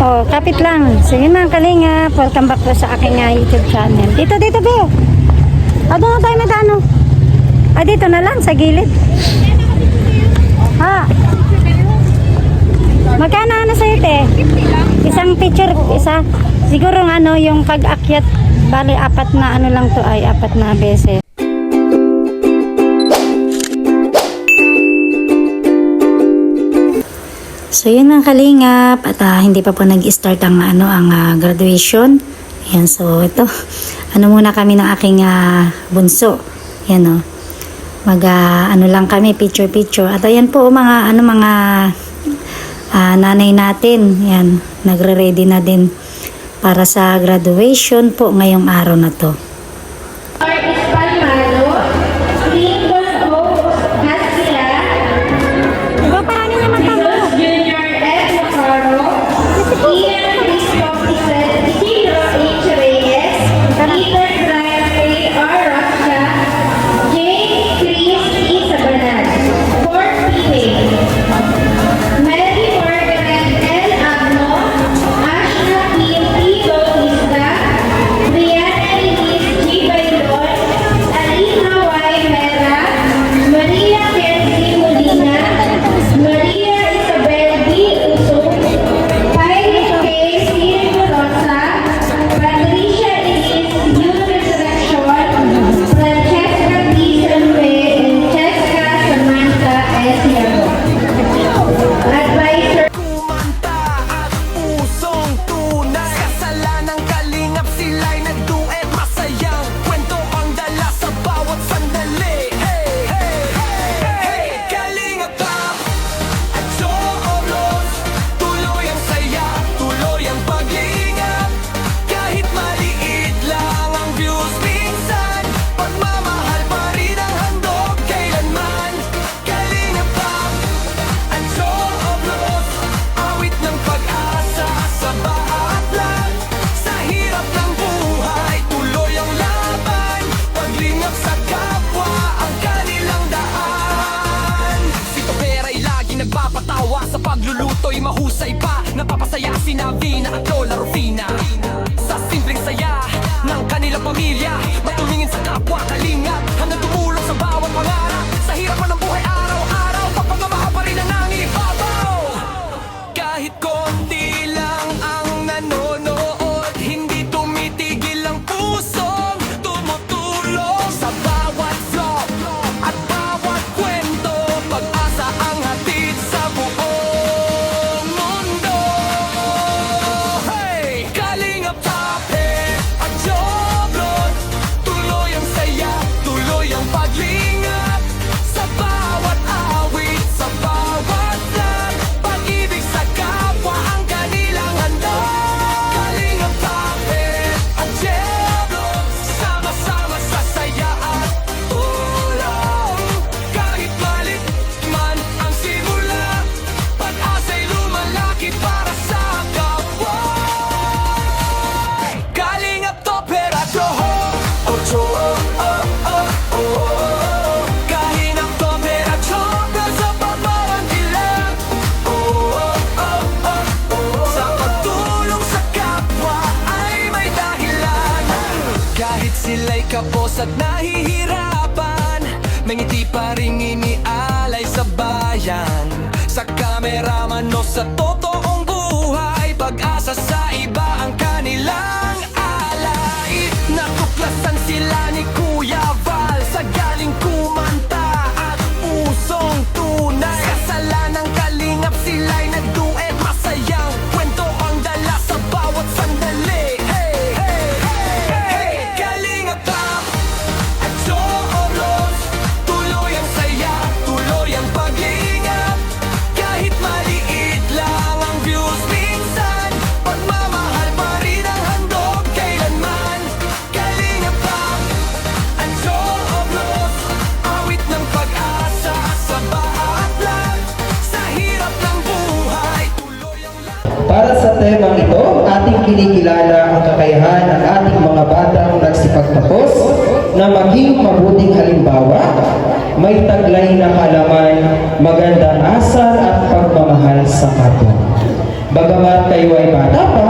Oh, kapit lang. Sige mga kalinga, welcome back po sa aking YouTube channel. Dito, Be. Doon na tayo medano. Dito na lang, sa gilid. Ha? Magkano sa'yo, te? Isang picture, isa. Siguro yung pag-akyat, bali, apat na lang to ay, apat na beses. So yun ang kalingap at hindi pa po nag-start ang graduation. Ayan, so ito muna kami ng aking bunso. Yan lang kami picture at ayan po mga nanay natin. Yan, nagre-ready na din para sa graduation po ngayong araw na to. Sa pagluluto'y mahusay pa, napapasaya si Navina at Lola Rufina. Sa simpleng saya ng kanilang pamilya, matulungin sa kapwa kalingap, hanggang tumulong sa bawat pangarap. Sa hirapan ng buhay araw-araw, pagpamamahal pa rin ang nangibabaw. Kahit konti lang ang nanonood, hindi tumitigil ang pusong tumutulong. Sa bawat vlog at bawat kwento, pag-asa ang hatid sa buong mundo. Hey! Kalingap Tapet at Joblon, tuloy ang saya, tuloy ang paglingap. Sa bawat awit, sa bawat vlog, pag-ibig sa kapwa ang kanilang handog. Kalingap Tapet at Joblon, sama-sama sa saya at tulong. Kahit malit man ang simula, pag-asa'y lumalaki para sa kapwa. Kalingap Toperacho, Ocho, Kalingap Toperacho, sa pagmamanggilang, sa pagtulong sa kapwa ay may dahilan. Kahit sila'y kapos at nahihirapan, may ngiti pa ring inialay sa bayan. Sa kameraman o sa totoong buhay, pag-asa sa iba ang kanilang alay. Natuklasan sila ni Kuya Val sa galing kumanta at pusong tunay. Kasalanang kalingap sila'y nagduet, masayang kwento ang dala sa bawat sandali. Hey, hey, hey, hey, Kalingap Tap at Joblon, tuloy ang saya, tuloy ang paglingap. Kahit maliit lang ang views minsan, pagmamahal pa rin ang handog kailanman. Kalingap Tap at Joblon, awit ng pag-asa sa bawat vlog. Sa hirap ng buhay, tuloy ang Para sa temang ito, ating kinikilala ang kakayahan ng ating mga batang nagsipagtapos na maging mabuting halimbawa, may taglay na kaalaman, magandang asal at pagmamahal sa kapwa. Bagamat kayo ay bata pa,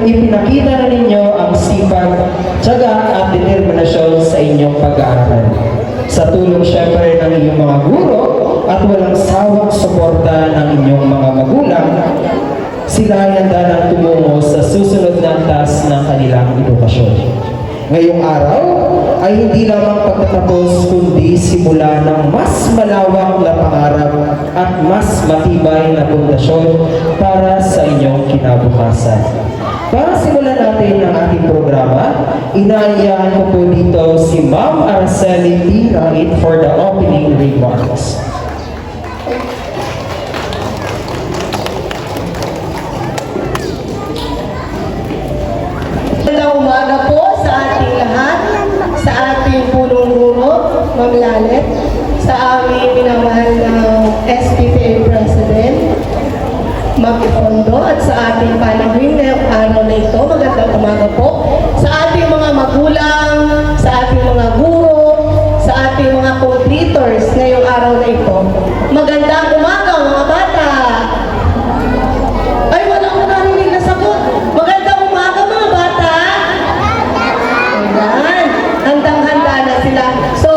ipinakita na ninyo ang sipag, tiyaga at determinasyon sa inyong pag-aaral. Sa tulong syempre ng inyong mga guro at walang sawang suporta ng inyong mga magulang, sila ay handa ng tumungo sa susunod na antas ng kanilang edukasyon. Ngayong araw ay hindi lamang pagtatapos kundi simula ng mas malawak na pangarap at mas matibay na pundasyon para sa inyong kinabukasan. Para simulan natin ang ating programa, inaayahan ko po dito si Ma'am Araceli T. Rangit for the opening remarks. Magandang umaga po sa ating lahat, sa ating punong guro, Ma'am Lalet, sa aming minamahal na SPTA President, Ma'am Ifondo, at sa ating panahing na araw na ito. Magandang umaga po sa ating mga magulang, sa ating mga guro, sa ating mga completers ngayong araw na ito. Magandang umaga mga bata! Ay, wala ko narinig na sagot. Magandang umaga mga bata! Ayan, handang-handa na sila. So,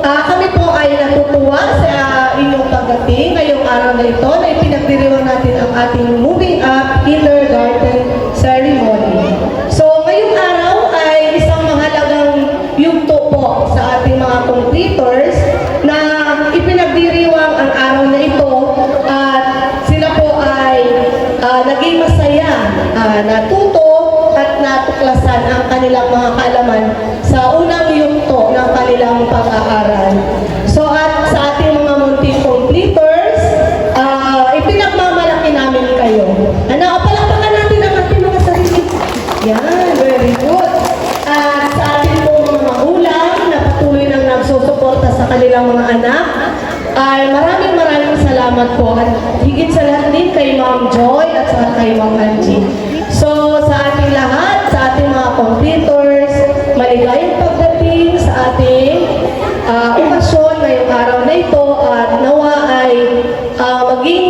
kami po ay natutuwa sa inyong pagdating ngayong araw na ito na ipinagdiriwang natin ang ating moving up kindergarten ceremony. So, ngayong araw ay isang mahalagang yugto po sa ating mga completers na ipinagdiriwang ang araw na ito at sila po ay naging masaya, natuto at natuklasan ang kanilang mga kaalaman sa unang yugto ng kanilang pag-aaral. So at sa ating mga munting completers, ipinagmamalaki namin kayo. Palakpakan natin ang ating mga sarili. Yan, very good. At sa ating po mga magulang na patuloy nang nagsusuporta sa kanilang mga anak, ay maraming salamat po. At higit sa lahat din kay Ma'am Joy at sa kay Ma'am Angie. So sa ating lahat, sa ating mga completers, maligayang pagdating sa ating okasyon ngayong araw na ito at nawa ay maging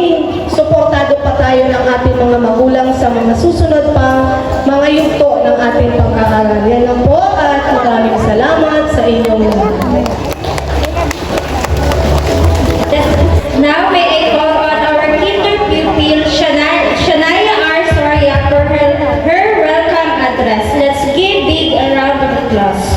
suportado pa tayo ng ating mga magulang sa mga susunod pang mga yugto ng ating pag-aaral. Yan lang po at maraming salamat sa inyong lahat. Now may I call on our kinder pupil, Shania R. Soria for her welcome address. Let's give big a round of applause.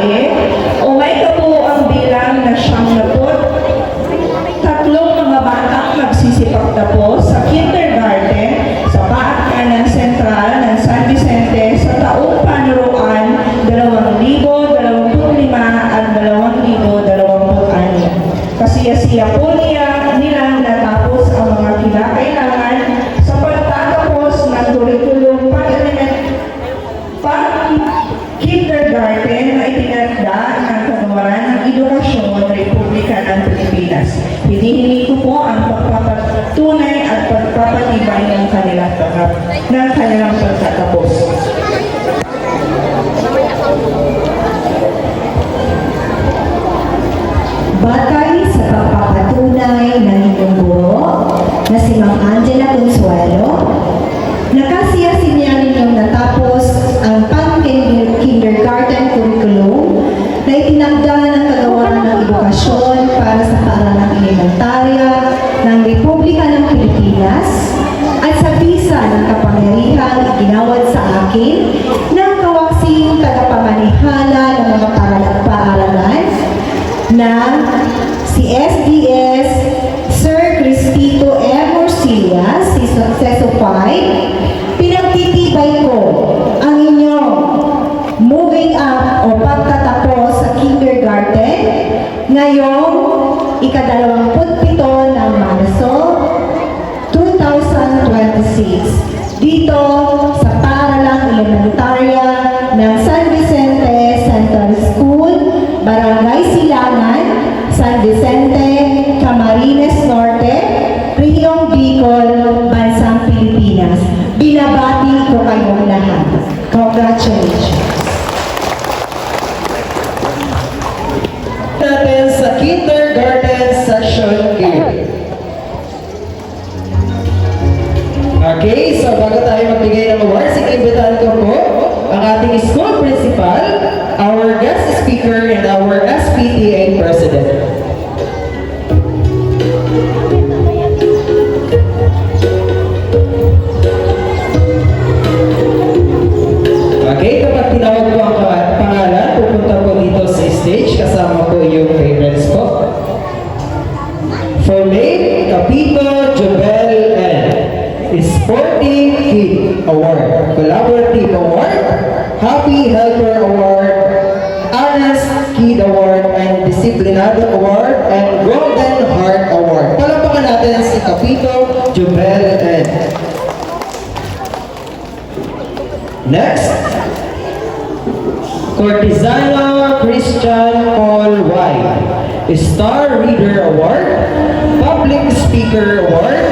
babae o may kabuuang bilang na 73 mga batang magsisipagtapos sa kindergarten sa Paakanan Sentral ng San Vicente sa taong panuruan 2025 at 2026. Kasiya-siya po nila natapos ang mga kinakailangan sa pagtatapos ng kurikulum kindergarten na itinakda ng Kagawaran ng Edukasyon ng Republika ng Pilipinas. Hinihingi ko po ang pagpapatunay at pagpapatibay ng kanilang pagtatapos. Batay sa pagpapatunay ng inyong guro na si Ma'am Angela Consuelo, nakasiya-siya ninyong natapos ang pang-kindergarten curriculum na itinakda ng Kagawaran ng Edukasyon para sa paaralang elementarya ng Republika ng Pilipinas at sa bisa ng kapangyarihang iginawad sa akin ng kawaksing tagapamanihala ng mga paaralan na si SDS Sir Cristito M. Orsillas, si Successor 5, pinagtitibay ko ang inyong moving up o pagtatapos sa kindergarten ngayong ika-27 ng Marso 2026 dito sa paaralang elementarya ng San Vicente Central School, Barangay Silangan, San Vicente, Camarines Norte, Riyong Bicol, Bansang Pilipinas. Binabati ko kayong lahat. Congratulations! Natin sa kindergarten session game. Okay, so bago tayo magbigay ng awards, ikimbitahan ko po ang ating school principal, our guest speaker, and our SPTA president. Okay, kapag tinawag po ang pangalan, pupunta po dito sa stage, kasama po yung parents po. For late Capito Jobel N. Sporty Kid Award, Collaborative Award, Happy Helper Award, Honest Kid Award, and Disciplinado Award, and Golden Heart Award. Palapakan natin si Capito Jobel N. Next, Cortizano Christian Paul Y. Star Reader Award, Public Speaker Award,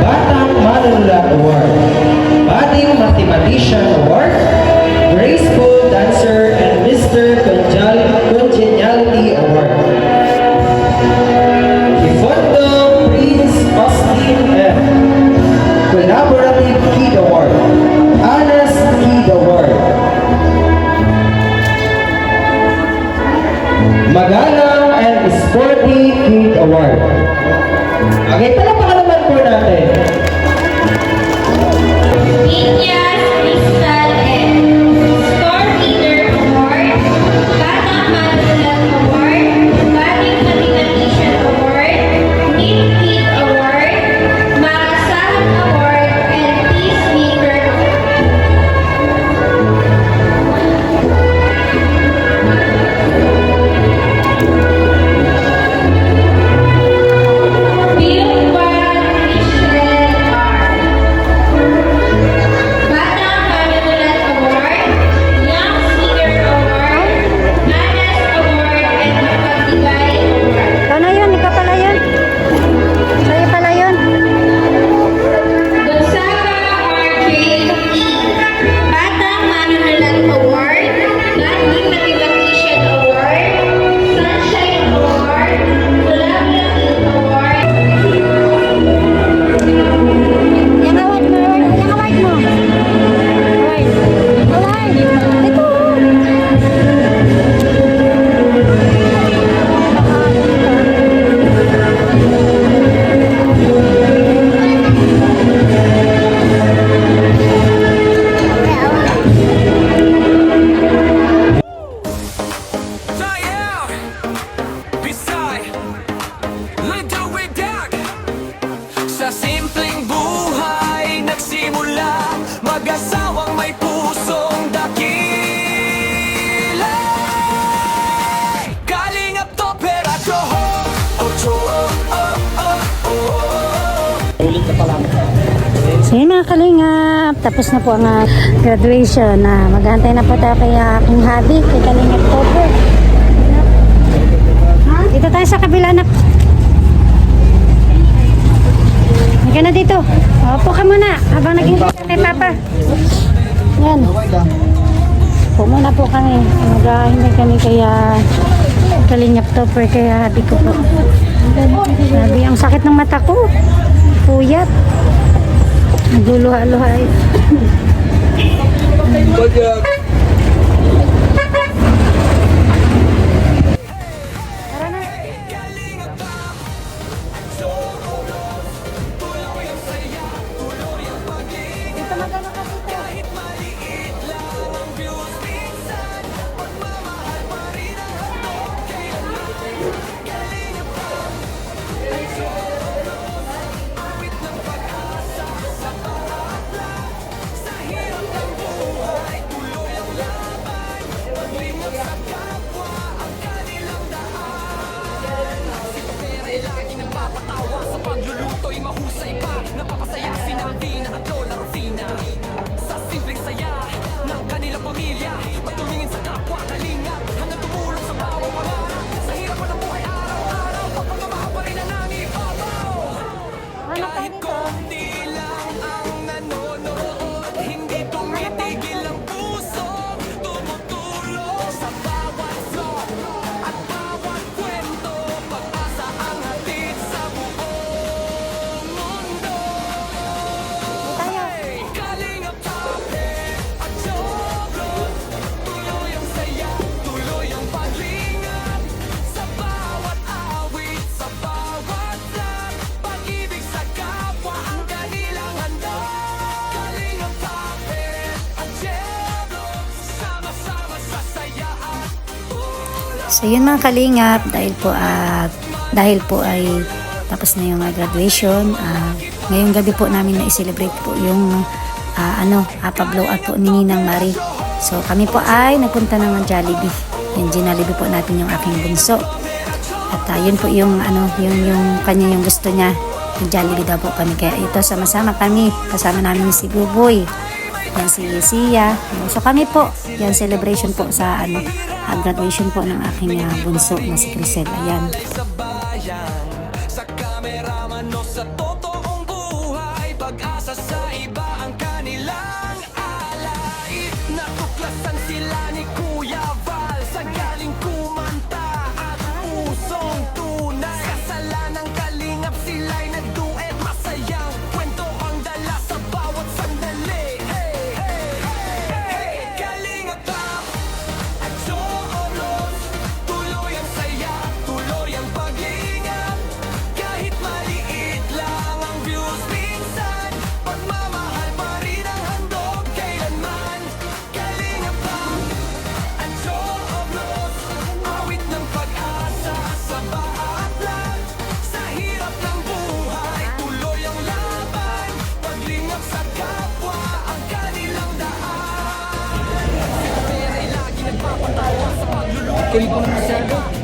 Batang Manunulat Award, Budding Mathematician Award, Graceful Dancer, and Mr. Congeniality Award. Ifondo Prince Austin F. Collaborative Kid Award, Honest Kid Award, Magalang and Sporty Kid Award. Okay, palapakan naman po natin. Inyas Crystal M. Star Reader Award, Batang Manunulat Award, Budding Mathematician Award, Neat Kid Award, Maasahan Award, and Peacemaker Bill Christian So yun mga kalingap, tapos na po ang graduation. Maghantay na po tayo kay aking hubby, kay Kalingap Topper. Dito tayo sa kabila na. Halika na dito. Opo ka muna habang naghihintay ka kay Papa. Yan. Po muna po kami. Maghahintay kami kay Kalingap Topper, kaya hubby ko po. Sabi, ang sakit ng mata ko. Puyat. Nagluluha-luha eh. Tara na. Dito magano ka dito. Pagluluto'y mahusay pa, napapasaya sina Vina at Lola Rufina. Sa simpleng saya ng kanilang pamilya, patulungin sa kapwa kalinga, hanggang tumulong sa bawat pangarap. Sa hirap ng buhay araw-araw, pagpamamahal pa rin ang nangibabaw. Kahit konti lang ang nanonood, hindi tumitigil ang puso, tumutulong sa bawat vlog at bawat kwento. Pag-asa ang hatid sa buong mundo. Hey! Kalingap Tape at Joblo, tuloy ang saya, tuloy ang paglingap. Sa bawat awit, sa bawat vlog, pag-ibig sa kapwa ang kanilang handog. Kalingap Tape at Joblo, sama-sama sa saya at tulong. So yun mga kalingap, dahil po ay tapos na yung graduation, ngayong gabi po namin na i-celebrate po yung pa-blow out po ni Ninang Marie. So kami po ay nagpunta ng Jollibee. Yung Jollibee po natin yung aking bunso. At yun po yung yung kanya yung gusto niya. Yung Jollibee daw po kami. Kaya ito sama-sama kami. Kasama namin si Buboy. Yan si Sia. So kami po, yan celebration po sa graduation po ng aking bunso na si Crisel. Ayan. Sa bayan, sa kameraman o sa totoong buhay, pag-asa sa iba ang kanilang alay. Natuklasan sila ni Kuya Val sa galing kumanta at pusong tunay. Kasalanang kalingap sila'y nagduet, masayang kwento ang dala sa bawat sandali. Hey, hey, hey, hey, Kalingap Tap at Joros, tuloy ang saya, tuloy ang paglingap. Kahit maliit lang ang views minsan, pagmamahal pa rin ang handog kailanman. Kalingap Tap at Joros, awit ng pag-asa sa baatlan. Sa hirap ng buhay, tuloy ang laban, paglingap sa kapwa ang kanilang daan. Pero ay lagi nagpapatawa sa pagluluto.